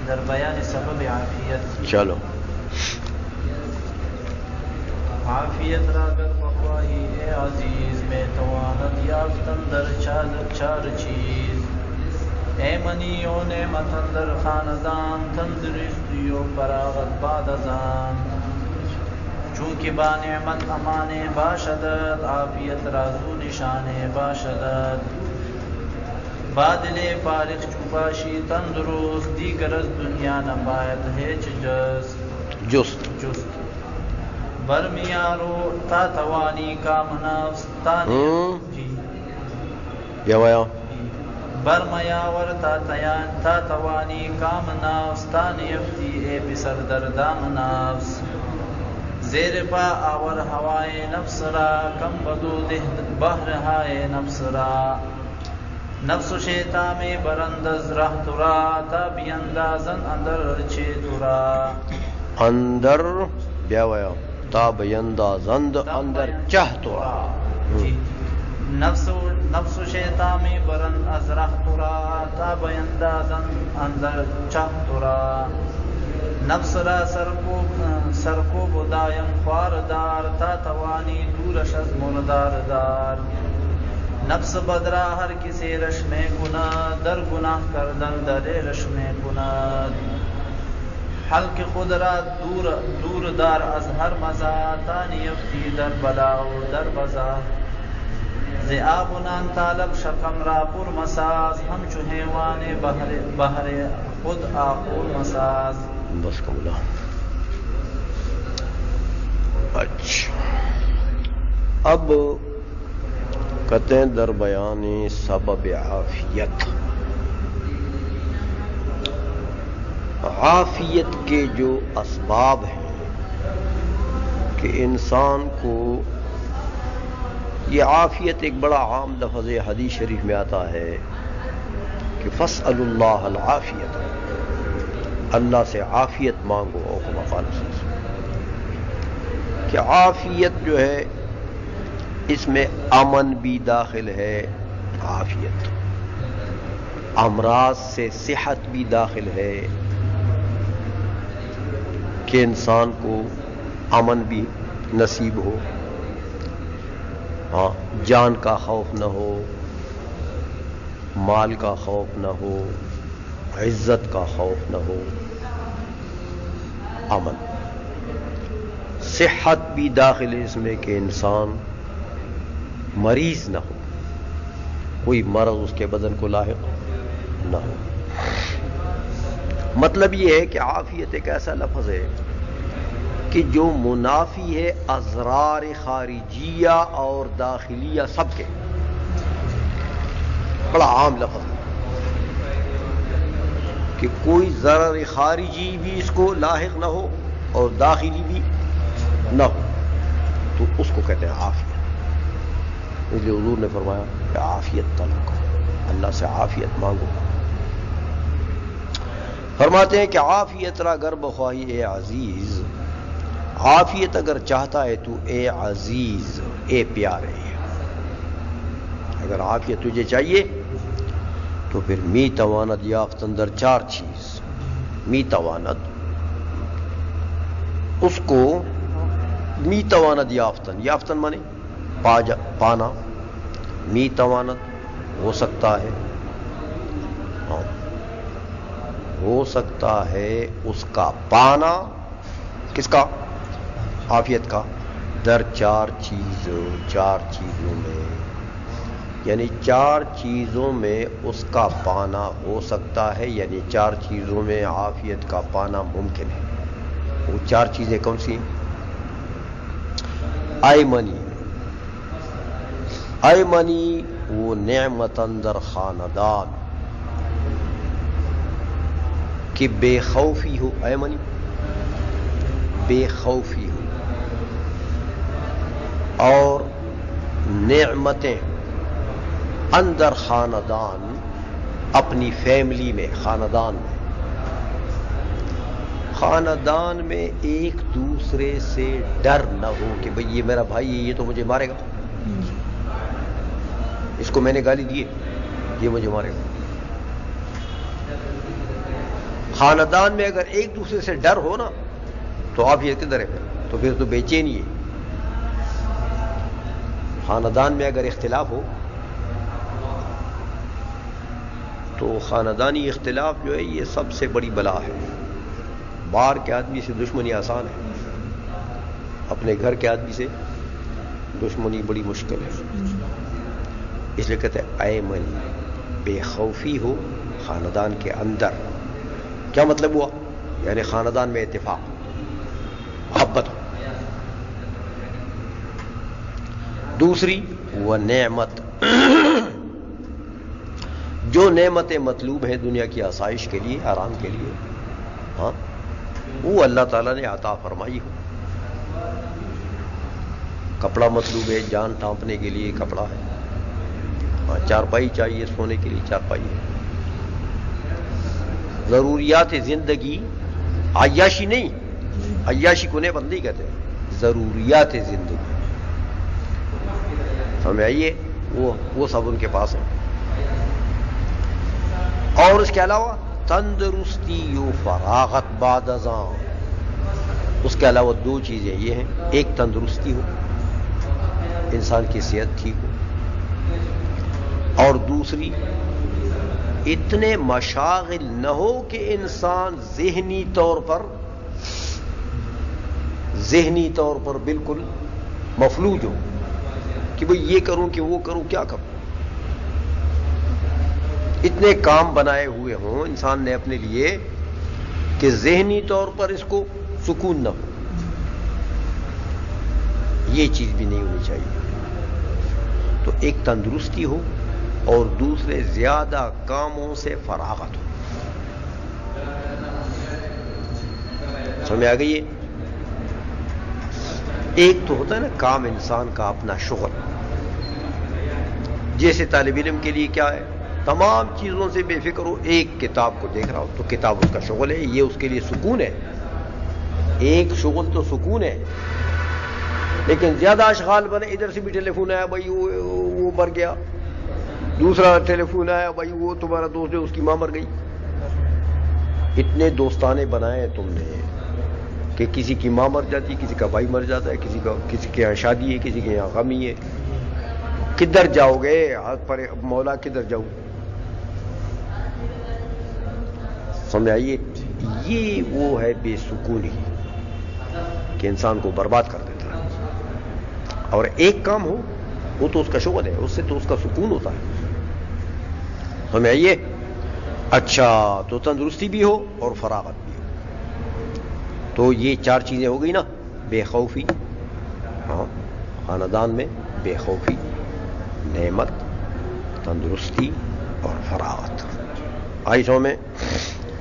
در بیان سبب عافیت. چلو. عافیت را گر بخواهی اے عزیز میں تواند یافتن در چار چیز. اے منی و نعمت در خاندان تندرستی و فراغت بعد از آن. چونکہ با نعمت امان باشدت عافیت رازو نشان باشدت. بادل فارغ چوباشی تندرست دیگر از دنیا نباید ہے جست برمیارو تا توانی کام نفس جی یا برمیاور تا توانی کام نفس تانی افتی اے بسر در دام نفس. زیر پا آور ہوائے نفس را کم بدو دہ بحر ہائے نفس را. نفس و شیطان میں برندز رہ ترا تا بی اندازن اندر چے ترا. اندر بیاویا تا بیندازند اندر چہ ترا. نفس و شیطان میں برند از رہ ترا تا بیندازن اندر چہ ترا. نفس را سرکوب دایم خواردار تا توانی دورش از مردار دار. نفس بدرا ہر کسی رشم کند در گناہ کردن در رشم کند. حلق خود را دور دار از ہر مزا تانی افتی در بلا و در بزا. ذئابنان طالب شکم را پر مساز ہم چوہیوان بحر خود آخور مساز. بس کملا. اچھا اب کہتے ہیں در بیان سبب عافیت. عافیت کے جو اسباب ہیں کہ انسان کو یہ عافیت ایک بڑا عام لفظ حدیث شریف میں آتا ہے کہ فاسأل اللہ العافیت، اللہ سے عافیت مانگو. او کما قال صلی اللہ علیہ وسلم کہ عافیت جو ہے اس میں امن بھی داخل ہے، عافیت امراض سے صحت بھی داخل ہے کہ انسان کو امن بھی نصیب ہو، ہاں جان کا خوف نہ ہو، مال کا خوف نہ ہو، عزت کا خوف نہ ہو، امن. صحت بھی داخل ہے اس میں کہ انسان مریض نہ ہو، کوئی مرض اس کے بدن کو لاحق نہ ہو. مطلب یہ ہے کہ عافیت ایک ایسا لفظ ہے کہ جو منافی ہے اضرار خارجیہ اور داخلیہ سب کے. بڑا عام لفظ ہے کہ کوئی ضرر خارجی بھی اس کو لاحق نہ ہو اور داخلی بھی نہ ہو، تو اس کو کہتے ہیں عافیت. اس لیے حضور نے فرمایا کہ عافیت طلب کرو، اللہ سے عافیت مانگو. فرماتے ہیں کہ عافیت را گر بخواہی اے عزیز، عافیت اگر چاہتا ہے تو اے عزیز، اے پیارے، اگر عافیت تجھے چاہیے تو پھر می تواند یافتن در چار چیز. می تواند اس کو می تواند یافتن مانے پانا. می تواند ہو سکتا ہے، ہو سکتا ہے اس کا پانا. کس کا؟ عافیت کا. در چار چیزوں میں، یعنی چار چیزوں میں اس کا پانا ہو سکتا ہے، یعنی چار چیزوں میں عافیت کا پانا ممکن ہے. وہ چار چیزیں کون سی ہیں؟ ایمنی وہ نعمت اندر خاندان کہ بے خوفی ہو. ایمنی بے خوفی ہو، اور نعمتیں اندر خاندان، اپنی فیملی میں، خاندان میں ایک دوسرے سے ڈر نہ ہو کہ بھئی یہ میرا بھائی ہے، یہ تو مجھے مارے گا، اس کو میں نے گالی دی، یہ مجھے مارے گا. خاندان میں اگر ایک دوسرے سے ڈر ہو نا تو عافیت کدھر ہے پھر تو بے چینی ہے. خاندان میں اگر اختلاف ہو تو خاندانی اختلاف جو ہے یہ سب سے بڑی بلا ہے. باہر کے آدمی سے دشمنی آسان ہے، اپنے گھر کے آدمی سے دشمنی بڑی مشکل ہے. اس لیے کہتے ہیں ایمن بے خوفی ہو خاندان کے اندر. کیا مطلب ہوا؟ یعنی خاندان میں اتفاق، محبت ہو. دوسری وہ نعمت، جو نعمتیں مطلوب ہیں دنیا کی آسائش کے لیے، آرام کے لیے، ہاں وہ اللہ تعالیٰ نے عطا فرمائی ہو. کپڑا مطلوب ہے، جان ٹانپنے کے لیے کپڑا ہے، ہاں چارپائی چاہیے، سونے کے لیے چارپائی ہے. ضروریات زندگی، عیاشی نہیں، عیاشی کو نعمت نہیں کہتے، ضروریات زندگی. سمجھ آئیے، وہ سب ان کے پاس ہے. اور اس کے علاوہ تندرستی و فراغت بعد ازاں. اس کے علاوہ دو چیزیں یہ ہیں، ایک تندرستی ہو، انسان کی صحت ٹھیک ہو، اور دوسری اتنے مشاغل نہ ہو کہ انسان ذہنی طور پر بالکل مفلوج ہو کہ بھئی یہ کروں کہ وہ کروں، کیا کروں. اتنے کام بنائے ہوئے ہوں انسان نے اپنے لیے کہ ذہنی طور پر اس کو سکون نہ ہو. یہ چیز بھی نہیں ہونی چاہیے. تو ایک تندرستی ہو اور دوسرے زیادہ کاموں سے فراغت ہو. سمجھ آ گئی ہے؟ ایک تو ہوتا ہے نا کام انسان کا اپنا شغل، جیسے طالب علم کے لیے کیا ہے، تمام چیزوں سے بے فکر ہو، ایک کتاب کو دیکھ رہا ہو تو کتاب اس کا شغل ہے، یہ اس کے لیے سکون ہے. ایک شغل تو سکون ہے، لیکن زیادہ اشغال بنے، ادھر سے بھی ٹیلی فون آیا بھائی وہ مر گیا، دوسرا ٹیلی فون آیا بھائی وہ تمہارا دوست ہے اس کی ماں مر گئی. اتنے دوستانے بنائے تم نے کہ کسی کی ماں مر جاتی ہے، کسی کا بھائی مر جاتا ہے، کسی کے یہاں شادی ہے، کسی کے یہاں غمی ہے. کدھر جاؤ گے؟ ہاتھ پر مولا کدھر جاؤ؟ سمجھ آئیے، یہ وہ ہے بے سکونی کہ انسان کو برباد کر دیتا ہے. اور ایک کام ہو وہ تو اس کا شغل ہے، اس سے تو اس کا سکون ہوتا ہے. سمجھ آئیے؟ اچھا، تو تندرستی بھی ہو اور فراغت بھی ہو. تو یہ چار چیزیں ہو گئی نا، بے خوفی، ہاں خاندان میں بے خوفی، نعمت، تندرستی اور فراغت. آئیسوں میں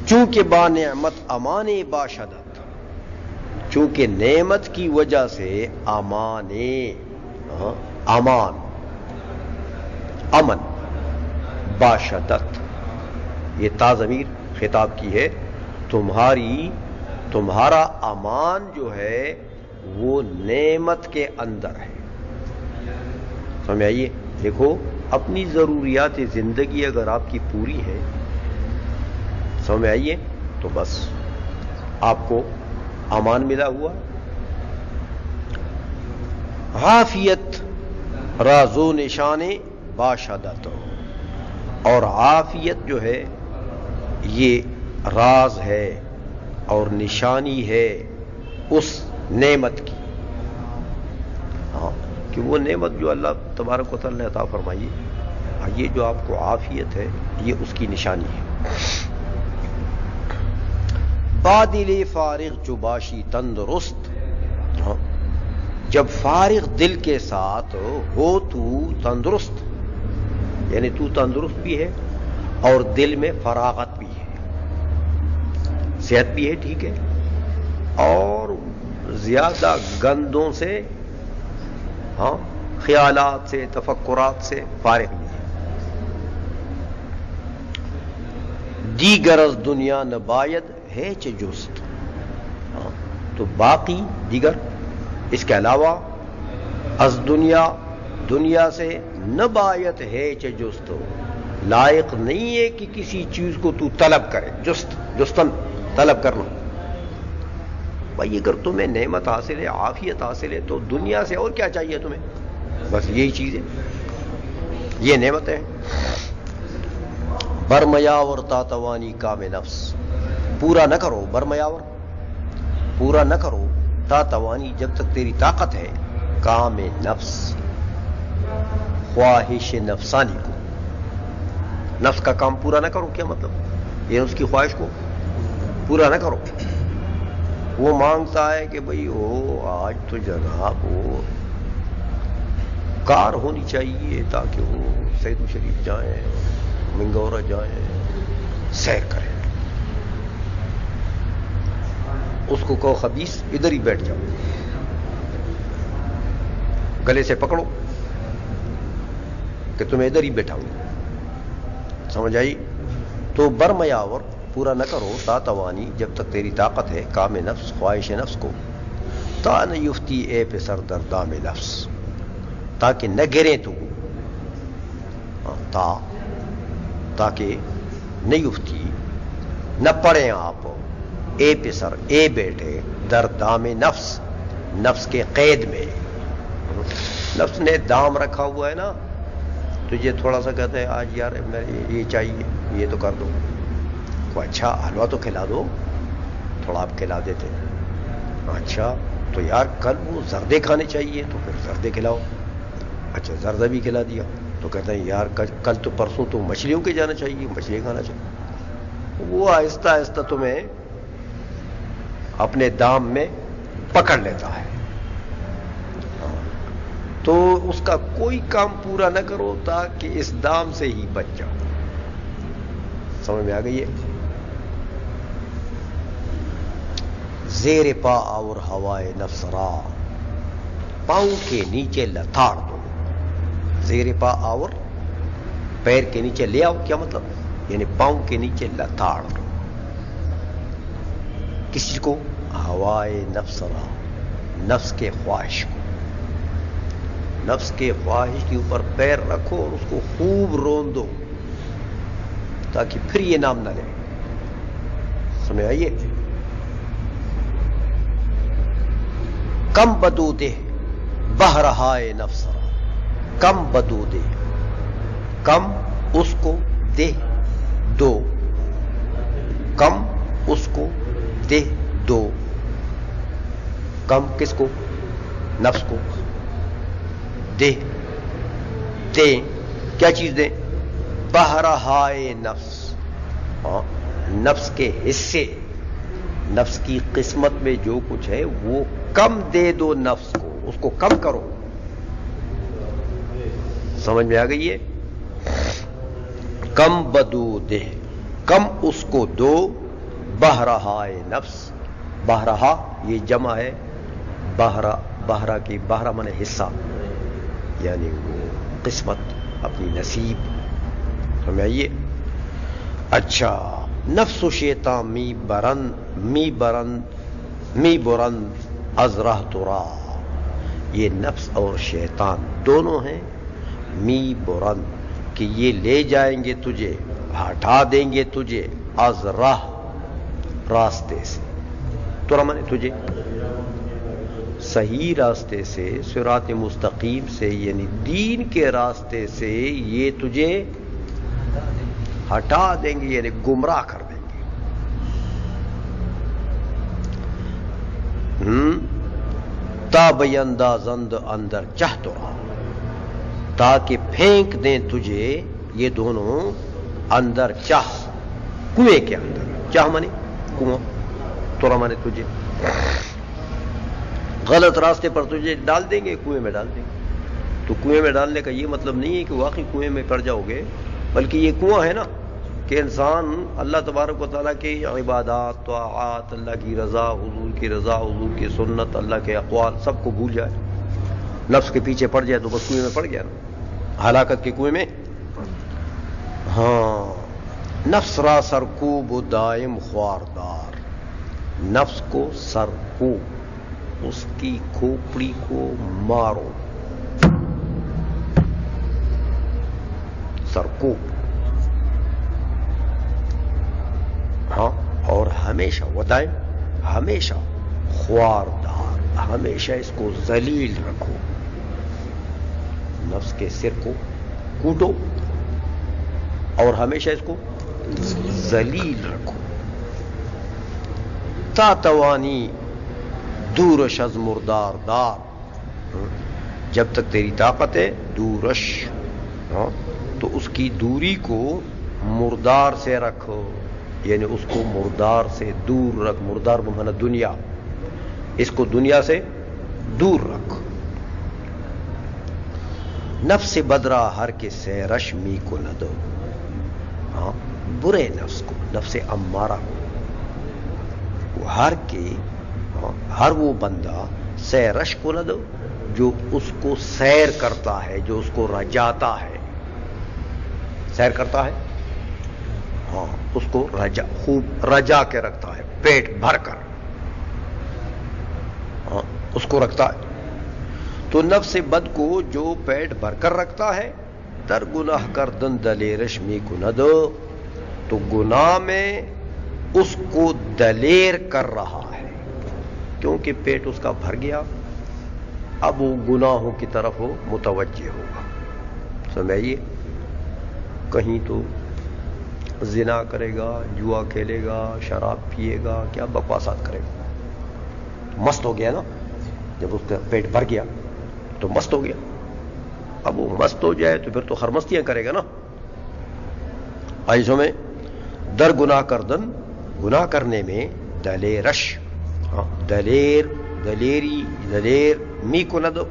چونکہ با نعمت امان باشدت، چونکہ نعمت کی وجہ سے امان، امان، امن، باشدت، یہ تا ضمیر خطاب کی ہے. تمہارا امان جو ہے وہ نعمت کے اندر ہے. سمجھ آئیے؟ دیکھو، اپنی ضروریات زندگی اگر آپ کی پوری ہے، سمجھ آئیے، تو بس آپ کو امان ملا ہوا. عافیت راز و نشان باشدت، اور عافیت جو ہے یہ راز ہے اور نشانی ہے اس نعمت کی. ہاں، کہ وہ نعمت جو اللہ تبارک و تعالی نے عطا فرمائی، یہ جو آپ کو عافیت ہے یہ اس کی نشانی ہے. بادل فارغ چباشی تندرست، جب فارغ دل کے ساتھ ہو تو تندرست، یعنی تو تندرست بھی ہے اور دل میں فراغت بھی ہے، صحت بھی ہے، ٹھیک ہے، اور زیادہ گندوں سے، ہاں خیالات سے، تفکرات سے فارغ بھی ہے. دیگر از دنیا نباید ہے چ جست، تو باقی دیگر اس کے علاوہ از دنیا سے نبایت ہے چ جست، لائق نہیں ہے کہ کسی چیز کو تو طلب کرے، جستن طلب کرنا. بھائی اگر تمہیں نعمت حاصل ہے، عافیت حاصل ہے، تو دنیا سے اور کیا چاہیے تمہیں؟ بس یہی چیز ہے، یہ نعمت ہے. برمیاور تاتوانی کام نفس، پورا نہ کرو، برمیاور پورا نہ کرو، تاتوانی جب تک تیری طاقت ہے، کام نفس خواہش نفسانی کو. نفس کا کام پورا نہ کرو، کیا مطلب؟ یہ اس کی خواہش کو پورا نہ کرو. وہ مانگتا ہے کہ بھئی آج تو جناب وہ کار ہونی چاہیے تاکہ وہ سید شریف جائیں، منگورہ جائیں، سیر کریں. اس کو کہو خبیث ادھر ہی بیٹھ جاؤ، گلے سے پکڑو کہ تمہیں ادھر ہی بیٹھاؤں گا. سمجھ آئی؟ تو برمیاور پورا نہ کرو، تاتوانی جب تک تیری طاقت ہے، کام نفس خواہش نفس کو. تا نہ یفتی اے پسر دردام نفس، تاکہ نہ گرے تو، تاکہ نہ یفتی نہ پڑیں آپ، اے پسر اے بیٹے، دردام نفس نفس کے قید میں. نفس نے دام رکھا ہوا ہے نا، تجھے تھوڑا سا کہتے ہیں آج یار میرے یہ چاہیے، یہ تو کر دو، کوئی اچھا حلوہ تو کھلا دو، تھوڑا آپ کھلا دیتے. اچھا تو یار کل وہ زردے کھانے چاہیے، تو پھر زردے کھلاؤ. اچھا زردہ بھی کھلا دیا، تو کہتے ہیں یار کل تو پرسوں تو مچھلیوں کے جانا چاہیے، مچھلی کھانا چاہیے. وہ آہستہ آہستہ تمہیں اپنے دام میں پکڑ لیتا ہے. تو اس کا کوئی کام پورا نہ کرو تاکہ اس دام سے ہی بچ جاؤ. سمجھ میں آ گئی ہے؟ زیر پا اور ہوائے نفس را، پاؤں کے نیچے لتاڑ دو. زیر پا اور پیر کے نیچے لے آؤ، کیا مطلب؟ یعنی پاؤں کے نیچے لتاڑ دو. کسی کو؟ ہوائے نفس را، نفس کے خواہش کو. نفس کے خواہش کے اوپر پیر رکھو اور اس کو خوب رون دو تاکہ پھر یہ نام نہ لے. سمجھ آئیے؟ کم بدو دے بہرہائے نفس را، کم بدو دے، کم اس کو دے دو، کم اس کو دے دو. کم کس کو؟ نفس کو. دے دیں، کیا چیز دیں؟ بہرہائے نفس، نفس کے حصے، نفس کی قسمت میں جو کچھ ہے وہ کم دے دو نفس کو، اس کو کم کرو. سمجھ میں آ گئی ہے؟ کم بدو دے، کم اس کو دو، بہرہائے نفس. بہرہا یہ جمع ہے بہرہ کی، بہرہ مانے حصہ، یعنی وہ قسمت، اپنی نصیب. سمجھ آئیے؟ اچھا، نفس و شیطان می برند از رہ ترا، یہ نفس اور شیطان دونوں ہیں می برند، کہ یہ لے جائیں گے تجھے، ہٹا دیں گے تجھے، از راہ راستے سے. ترا مانے تجھے، صحیح راستے سے، صراط مستقیم سے، یعنی دین کے راستے سے یہ تجھے ہٹا دیں گے، یعنی گمراہ کر دیں گے. تابیندازند اندر چاہ تو رہا، تاکہ پھینک دیں تجھے یہ دونوں اندر چاہ، کنویں کے اندر. چاہ مانے کنواں، تورا مانے تجھے. غلط راستے پر تجھے ڈال دیں گے، کنویں میں ڈال دیں گے. تو کنویں میں ڈالنے کا یہ مطلب نہیں ہے کہ واقعی کنویں میں پڑ جاؤ گے، بلکہ یہ کنواں ہے نا کہ انسان اللہ تبارک و تعالیٰ کی عبادات، طاعات، اللہ کی رضا، حضور کی رضا، حضور کی سنت، اللہ کے اقوال سب کو بھول جائے، نفس کے پیچھے پڑ جائے تو بس کنویں میں پڑ گیا نا، ہلاکت کے کنویں میں. ہاں، نفس را سرکوب و دائم خواردار، نفس کو سرکوب، اس کی کھوپڑی کو مارو. سرکوب ہمیشہ ودائیں ہمیشہ خواردار، ہمیشہ اس کو ذلیل رکھو، نفس کے سر کو کوٹو اور ہمیشہ اس کو ذلیل رکھو. تا توانی دورش از مردار دار، جب تک تیری طاقت ہے دورش، تو اس کی دوری کو مردار سے رکھو، یعنی اس کو مردار سے دور رکھ. مردار بمانا دنیا، اس کو دنیا سے دور رکھ. نفس بدرا ہر کے سیرش می کو نہ دو، برے نفس کو، نفس امارہ کو، ہر وہ بندہ سیرش کو نہ دو جو اس کو سیر کرتا ہے، جو اس کو رجاتا ہے. سیر کرتا ہے، ہاں، اس کو خوب رجا کے رکھتا ہے، پیٹ بھر کر، ہاں، اس کو رکھتا ہے. تو نفس بد کو جو پیٹ بھر کر رکھتا ہے، در گناہ کردن دلیرش می کو نہ دو، تو گناہ میں اس کو دلیر کر رہا ہے، کیونکہ پیٹ اس کا بھر گیا، اب وہ گناہوں کی طرف وہ متوجہ ہوگا. سمجھئے؟ کہیں تو زنا کرے گا، جوا کھیلے گا، شراب پیے گا، کیا بکواسات کرے گا. مست ہو گیا نا، جب اس کا پیٹ بھر گیا تو مست ہو گیا. اب وہ مست ہو جائے تو پھر تو ہر مستیاں کرے گا نا. آئیسوں میں در گناہ کردن، گناہ کرنے میں دلیرش، دلیر می کو نہ دو،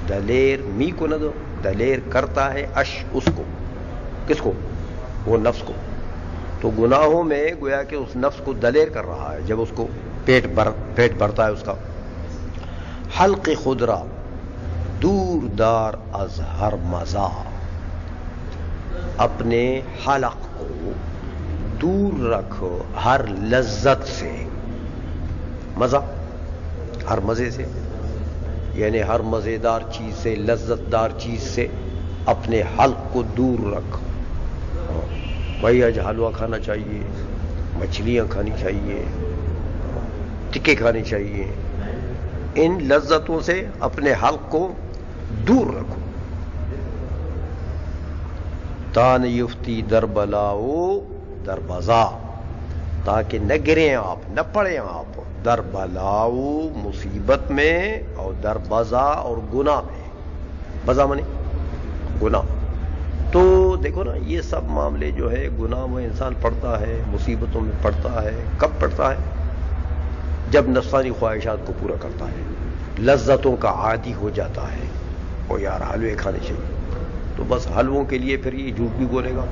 دلیر می کو نہ دو. دلیر کرتا ہے اش اس کو، کس کو؟ وہ نفس کو. تو گناہوں میں گویا کہ اس نفس کو دلیر کر رہا ہے جب اس کو پیٹ بھرتا ہے اس کا. حلق خدرا دور دار از ہر مزہ، اپنے حلق کو دور رکھو ہر لذت سے. مزہ، ہر مزے سے، یعنی ہر مزیدار چیز سے، لذت دار چیز سے اپنے حلق کو دور رکھ. بھائی آج حلوہ کھانا چاہیے، مچھلیاں کھانی چاہیے، ٹکے کھانے چاہیے، ان لذتوں سے اپنے حلق کو دور رکھو. تان یفتی در بلاؤ در بزا، تاکہ نہ گریں آپ، نہ پڑیں آپ در بلاؤ مصیبت میں، اور در بزا اور گناہ میں. بزا مانے گناہ. تو دیکھو نا، یہ سب معاملے جو ہے گناہ میں انسان پڑتا ہے، مصیبتوں میں پڑتا ہے. کب پڑتا ہے؟ جب نفسانی خواہشات کو پورا کرتا ہے، لذتوں کا عادی ہو جاتا ہے. او یار حلوے کھانے چاہیے، تو بس حلووں کے لیے پھر یہ جھوٹ بھی بولے گا.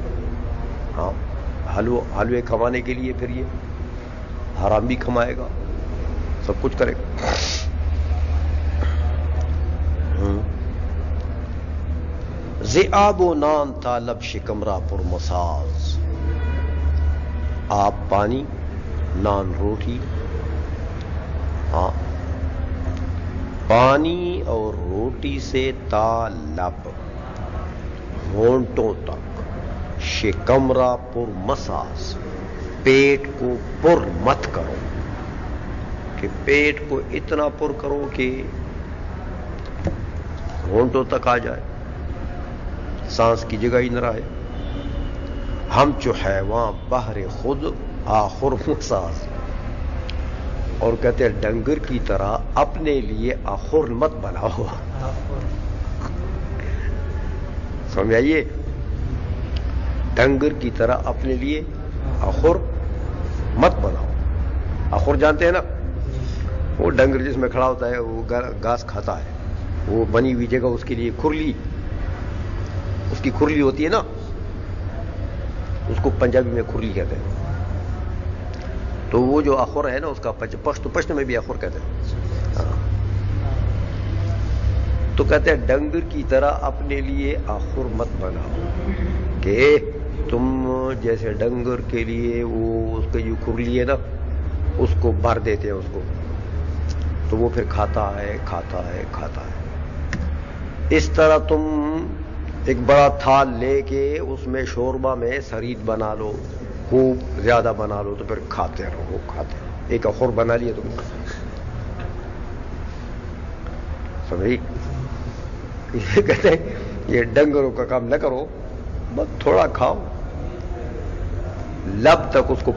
ہاں، حلوے کھوانے کے لیے پھر یہ حرام بھی کھمائے گا، سب کچھ کرے گا. ذئاب و نان طالب شکمرا پر مساز، آپ پانی، نان روٹی. ہاں، پانی اور روٹی سے طالب ہونٹوں تک، شکمرا پر مساز، پیٹ کو پر مت کرو، کہ پیٹ کو اتنا پر کرو کہ ہونٹوں تک آ جائے، سانس کی جگہ ہی نہ رہے. ہم چو حیوان بہر خود آخر مساز، اور کہتے ہیں ڈنگر کی طرح اپنے لیے آخر مت بناؤ. سمجھائیے، ڈنگر کی طرح اپنے لیے آخر مت بناؤ. آخر جانتے ہیں نا، وہ ڈنگر جس میں کھڑا ہوتا ہے وہ گھاس کھاتا ہے، وہ بنی ہوئی جگہ اس کے لیے کھرلی، اس کی کھرلی ہوتی ہے نا، اس کو پنجابی میں کھرلی کہتے ہیں. تو وہ جو آخر ہے نا، اس کا پشت میں بھی آخر کہتے ہیں. تو کہتے ہیں ڈنگر کی طرح اپنے لیے آخر مت بناؤ، کہ تم جیسے ڈنگر کے لیے وہ اس کی جو کھرلی ہے نا، اس کو بھر دیتے ہیں اس کو، تو وہ پھر کھاتا ہے. اس طرح تم ایک بڑا تھال لے کے اس میں شوربہ میں سرید بنا لو، خوب زیادہ بنا لو تو پھر کھاتے رہو کھاتے رہو. ایک اور بنا لیے تم سمجھی. یہ کہتے ہیں یہ ڈنگروں کا کام نہ کرو، بس تھوڑا کھاؤ، لب تک اس کو